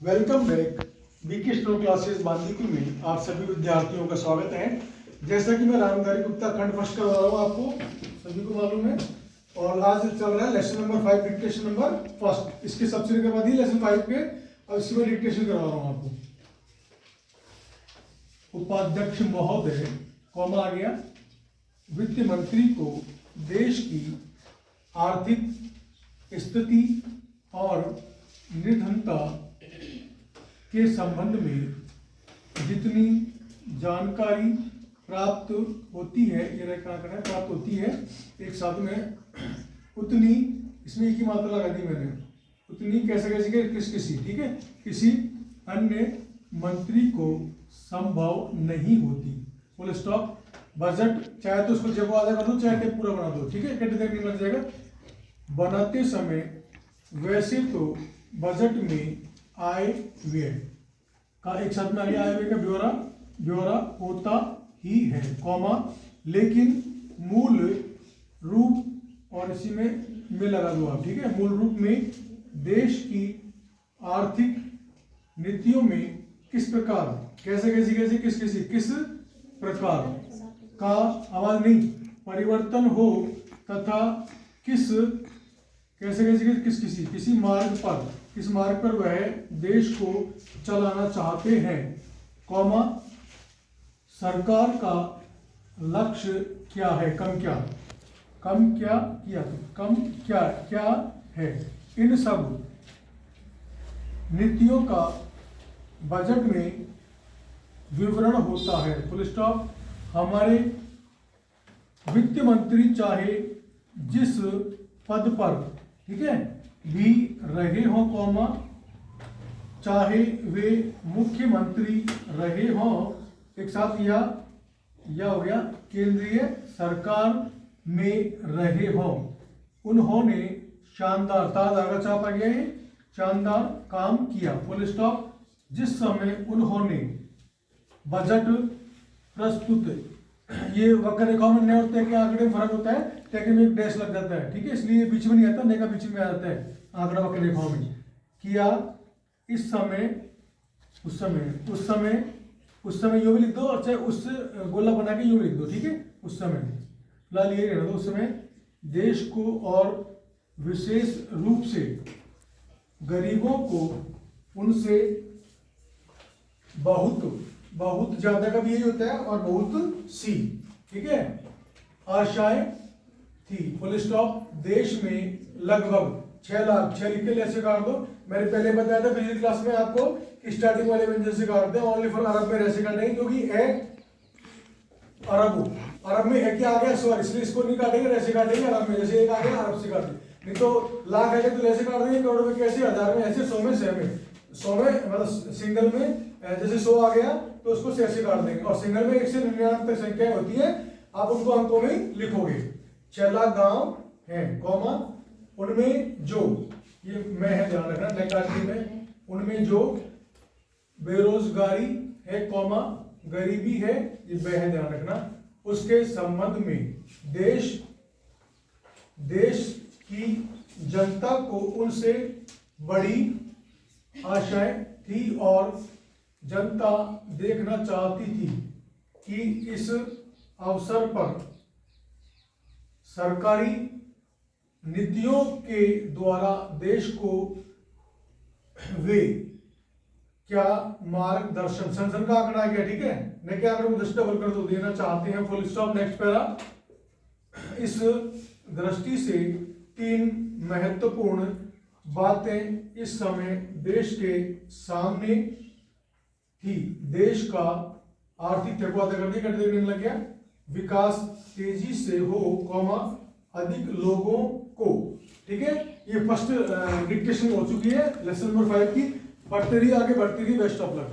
Welcome back BK store classes Bandipur में आप सभी विद्यार्थियों का स्वागत है। जैसा कि मैं रामधारी गुप्ता खंड फर्स्ट करवा रहा हूँ, आपको सभी को मालूम है। और आज चल रहा है lesson number 5 dictation number first. इसके सब्सिडी करवा दी लेसन 5 के, अब इसमें डिक्टेशन करवा रहा हूँ आपको। उपाध्यक्ष महोदय कॉमा आ गया, वित्त मंत्री को देश की आर्थिक स्थिति और निर्धनता के संबंध में जितनी जानकारी प्राप्त होती है, ये क्या करना है, प्राप्त होती है एक साथ में उतनी, इसमें एक ही मात्रा लगा दी मैंने, उतनी कैसे कैसे के किसी, ठीक है, किसी अन्य मंत्री को संभव नहीं होती। Full stop. बजट चाहे तो उसको जब आधा कर दो, चाहे टेप पूरा बना दो, ठीक है, कैसे देखने लग जाएगा। बनाते समय वैसे तो बजट में आय व्यय का एक साथ में आगे आय व्यय का ब्यौरा होता ही है, कॉमा, लेकिन मूल रूप, और इसी में लगा दो आप, ठीक है, मूल रूप में देश की आर्थिक नीतियों में किस प्रकार, कैसे कैसे कैसे किस प्रकार का, आवाज नहीं, परिवर्तन हो तथा किस कैसे कैसे किसी मार्ग पर वह देश को चलाना चाहते हैं, कॉमा, सरकार का लक्ष्य क्या है, कम क्या है, इन सब नीतियों का बजट में विवरण होता है। Full stop. हमारे वित्त मंत्री चाहे जिस पद पर, ठीक है, भी रहे हो, कॉमा, चाहे वे मुख्यमंत्री रहे हो, एक साथ या हो गया, केंद्रीय सरकार में रहे हो, उन्होंने शानदार, ताज़ा चाप आ गया, शानदार काम किया। Full stop. जिस समय उन्होंने बजट प्रस्तुत, ये वक्र रेखाओं में नए होते हैं कि आंकड़े में फर्क होता है, टैग में एक डैश लग जाता है, ठीक है, इसलिए बीच में नहीं आता, नए का बीच में आ जाता है आंकड़ा वक्र रेखाओं में। किया इस समय, उस समय यूं भी लिख दो, और चाहे उस गोला बना के यूं लिख दो, ठीक है, उस समय फिलहाल ये रहना दो। उस समय देश को और विशेष रूप से गरीबों को उनसे बहुत ज्यादा का भी यही होता है, और बहुत सी, ठीक है, आशाएं थी। Full stop. देश में लगभग 6 लाख, 6 लिख के ऐसे काट दो। मैंने पहले बताया था पिछली क्लास में आपको कि स्टार्टिंग वाले व्यंजन से काटते हैं, ओनली फॉर अरब में ऐसे काटेंगे, क्योंकि अरब में है क्या आ गया स्वर, इसलिए इसको नहीं काटेंगे, ऐसे काटेंगे अरब में, जैसे एक आ गया अरब से काटेंगे, नहीं तो लाख है तो ऐसे काट देंगे, करोड़ में कैसे, हजार में ऐसे, 100 में, 100 में, 100 में मतलब सिंगल में जैसे 100 आ गया तो उसको ऐसे काट देंगे, और सिंगल में 1 से 99 तक संख्याएं होती है, आप उनको अंकों में लिखोगे। 6 लाख गांव है, कॉमा, उनमें जो, ये मैं है, ध्यान रखना, नकाशी में, उनमें जो बेरोजगारी है, कॉमा, गरीबी है, ये ब है, ध्यान रखना, उसके संबंध में देश की जनता को उनसे बड़ी आशाएं थी, और जनता देखना चाहती थी कि इस अवसर पर सरकारी नीतियों के द्वारा देश को वे क्या मार्गदर्शन, संसन का आंकड़ा आ गया, ठीक है, मैं क्या आंकड़ा को डबल कर दो, देना चाहते हैं। Full stop. Next para. इस दृष्टि से 3 महत्वपूर्ण बातें इस समय देश के सामने थी। देश का आर्थिक देखने लग गया, विकास तेजी से हो, कॉमा, अधिक लोगों को, ठीक है, ये फर्स्ट डिक्टेशन हो चुकी है लेसन नंबर 5 की, बढ़ती रही आगे, बढ़ती रही। Best of luck.